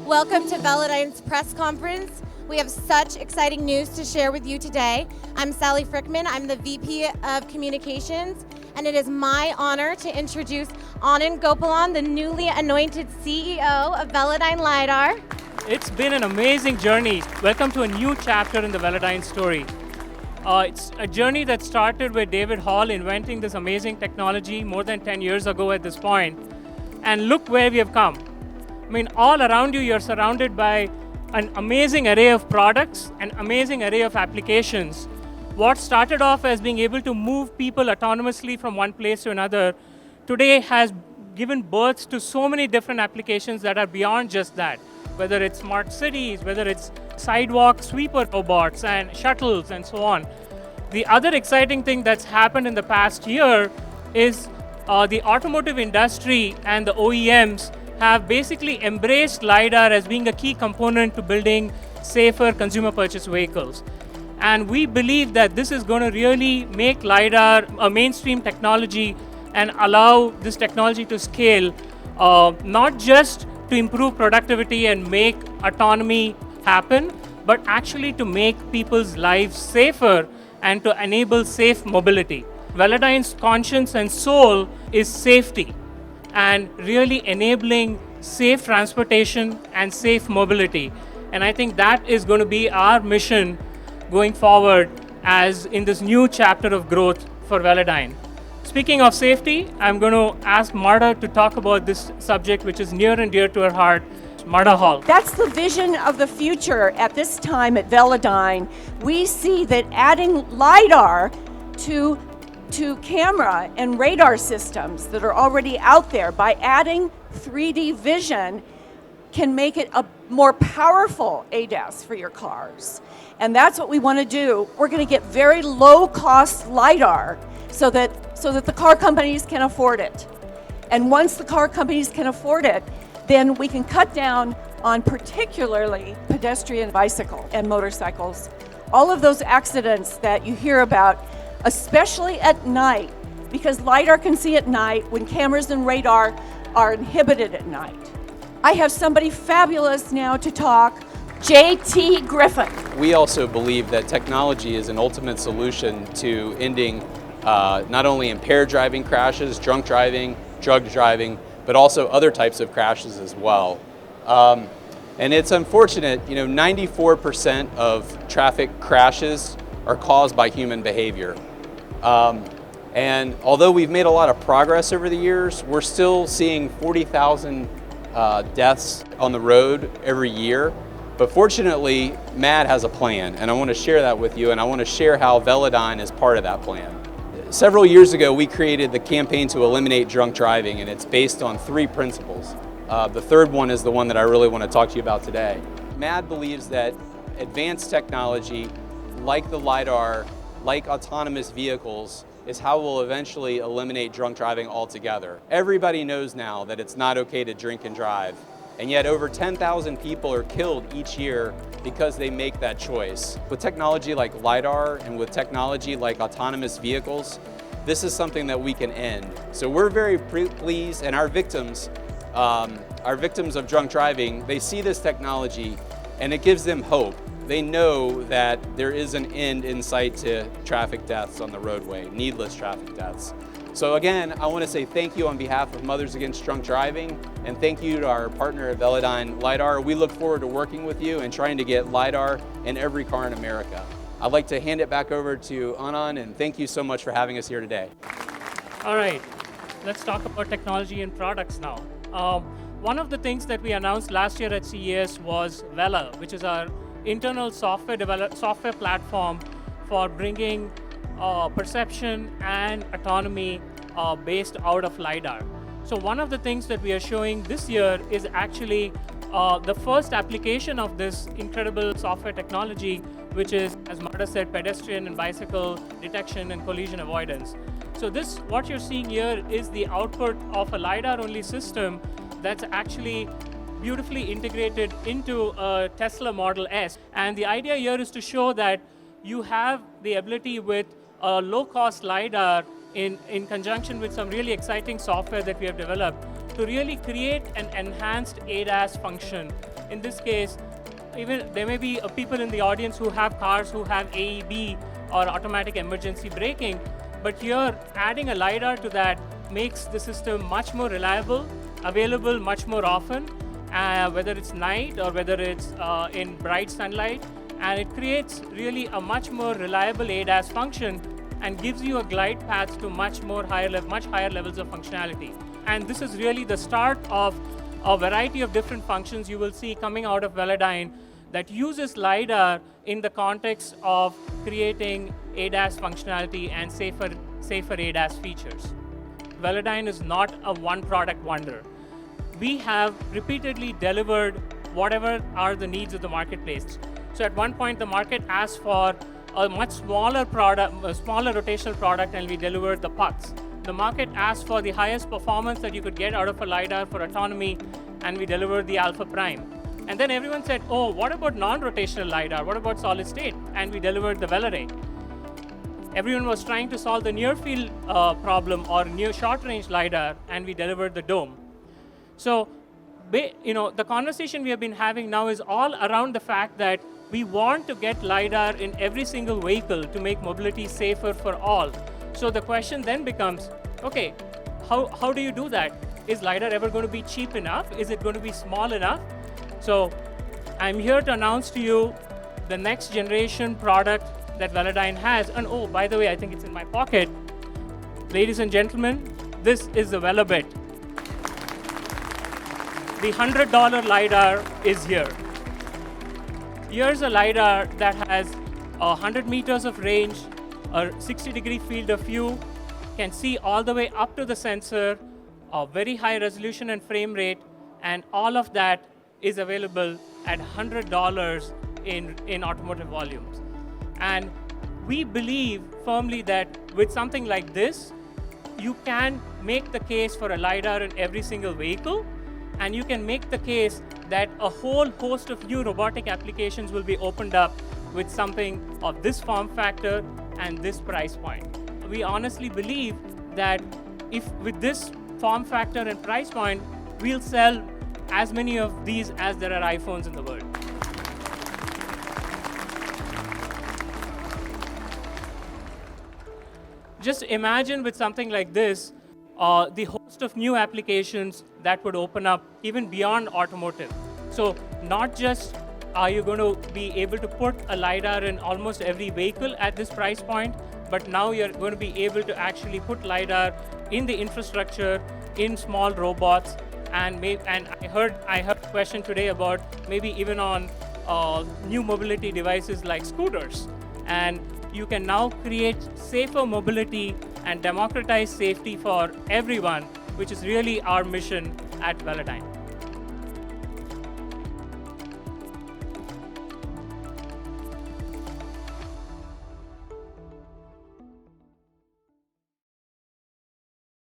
Welcome to Velodyne's press conference. We have such exciting news to share with you today. I'm Sally Frickman. I'm the VP of Communications, and it is my honor to introduce Anand Gopalan, the newly anointed CEO of Velodyne Lidar. It's been an amazing journey. Welcome to a new chapter in the Velodyne story. It's a journey that started with David Hall inventing this amazing technology more than 10 years ago at this point. And look where we have come. I mean, all around you, you're surrounded by an amazing array of products, an amazing array of applications. What started off as being able to move people autonomously from one place to another, today has given birth to so many different applications that are beyond just that. Whether it's smart cities, whether it's sidewalk sweeper robots and shuttles and so on. The other exciting thing that's happened in the past year is the automotive industry and the OEMs have basically embraced LiDAR as being a key component to building safer consumer purchase vehicles. And we believe that this is going to really make LiDAR a mainstream technology and allow this technology to scale, not just to improve productivity and make autonomy happen, but actually to make people's lives safer and to enable safe mobility. Velodyne's conscience and soul is safety, and really enabling safe transportation and safe mobility. And I think that is going to be our mission going forward as in this new chapter of growth for Velodyne. Speaking of safety, I'm going to ask Marta to talk about this subject, which is near and dear to her heart. Marta Hall. That's the vision of the future. At this time at Velodyne, we see that adding LiDAR to camera and radar systems that are already out there, by adding 3D vision, can make it a more powerful ADAS for your cars. And that's what we want to do. We're going to get very low-cost LiDAR so that the car companies can afford it. And once the car companies can afford it, then we can cut down on particularly pedestrian bicycle and motorcycles. All of those accidents that you hear about, especially at night, because LiDAR can see at night when cameras and radar are inhibited at night. I have somebody fabulous now to talk, JT Griffin. We also believe that technology is an ultimate solution to ending not only impaired driving crashes, drunk driving, drug driving, but also other types of crashes as well. And it's unfortunate, 94% of traffic crashes are caused by human behavior. And although we've made a lot of progress over the years, we're still seeing 40,000 deaths on the road every year. But fortunately, MAD has a plan, and I want to share that with you, and I want to share how Velodyne is part of that plan. Several years ago, we created the campaign to eliminate drunk driving, and it's based on 3 principles. The third one is the one that I really want to talk to you about today. MAD believes that advanced technology, like the LiDAR, like autonomous vehicles, is how we'll eventually eliminate drunk driving altogether. Everybody knows now that it's not okay to drink and drive, and yet over 10,000 people are killed each year because they make that choice. With technology like LiDAR and with technology like autonomous vehicles, this is something that we can end. So we're very pleased, and our victims of drunk driving, they see this technology and it gives them hope. They know that there is an end in sight to traffic deaths on the roadway, needless traffic deaths. So again, I want to say thank you on behalf of Mothers Against Drunk Driving, and thank you to our partner at Velodyne Lidar. We look forward to working with you and trying to get LiDAR in every car in America. I'd like to hand it back over to Anand, and thank you so much for having us here today. All right, let's talk about technology and products now. One of the things that we announced last year at CES was Vela, which is our internal software platform for bringing perception and autonomy based out of LiDAR. So one of the things that we are showing this year is actually the first application of this incredible software technology, which is, as Marta said, pedestrian and bicycle detection and collision avoidance. So this, what you're seeing here, is the output of a LiDAR-only system that's actually beautifully integrated into a Tesla Model S. And the idea here is to show that you have the ability with a low-cost LiDAR in conjunction with some really exciting software that we have developed to really create an enhanced ADAS function In this case, even there may be people in the audience who have cars who have AEB or automatic emergency braking, but here adding a LiDAR to that makes the system much more reliable, available much more often, whether it's night or whether it's in bright sunlight, and it creates really a much more reliable ADAS function and gives you a glide path to much higher levels of functionality. And this is really the start of a variety of different functions you will see coming out of Velodyne that uses LiDAR in the context of creating ADAS functionality and safer ADAS features. Velodyne is not a one-product wonder. We have repeatedly delivered whatever are the needs of the marketplace. So at one point, the market asked for a much smaller product, a smaller rotational product, and we delivered the PUCs. The market asked for the highest performance that you could get out of a LiDAR for autonomy, and we delivered the Alpha Prime. And then everyone said, oh, what about non-rotational LiDAR? What about solid state? And we delivered the Veloray. Everyone was trying to solve the near-field problem or near short-range LiDAR, and we delivered the Dome. So, the conversation we have been having now is all around the fact that we want to get LiDAR in every single vehicle to make mobility safer for all. So the question then becomes, okay, how do you do that? Is LiDAR ever going to be cheap enough? Is it going to be small enough? So I'm here to announce to you the next generation product that Velodyne has. And oh, by the way, I think it's in my pocket. Ladies and gentlemen, this is the Velobit. The $100 LiDAR is here. Here's a LiDAR that has 100 meters of range, a 60-degree field of view, can see all the way up to the sensor, a very high resolution and frame rate, and all of that is available at $100 in automotive volumes. And we believe firmly that with something like this, you can make the case for a LiDAR in every single vehicle, and you can make the case that a whole host of new robotic applications will be opened up with something of this form factor and this price point. We honestly believe that if with this form factor and price point, we'll sell as many of these as there are iPhones in the world. Just imagine with something like this, the host of new applications that would open up even beyond automotive. So not just are you going to be able to put a LiDAR in almost every vehicle at this price point, but now you're going to be able to actually put LiDAR in the infrastructure, in small robots, and I heard a question today about maybe even on new mobility devices like scooters. And you can now create safer mobility and democratize safety for everyone, which is really our mission at Velodyne.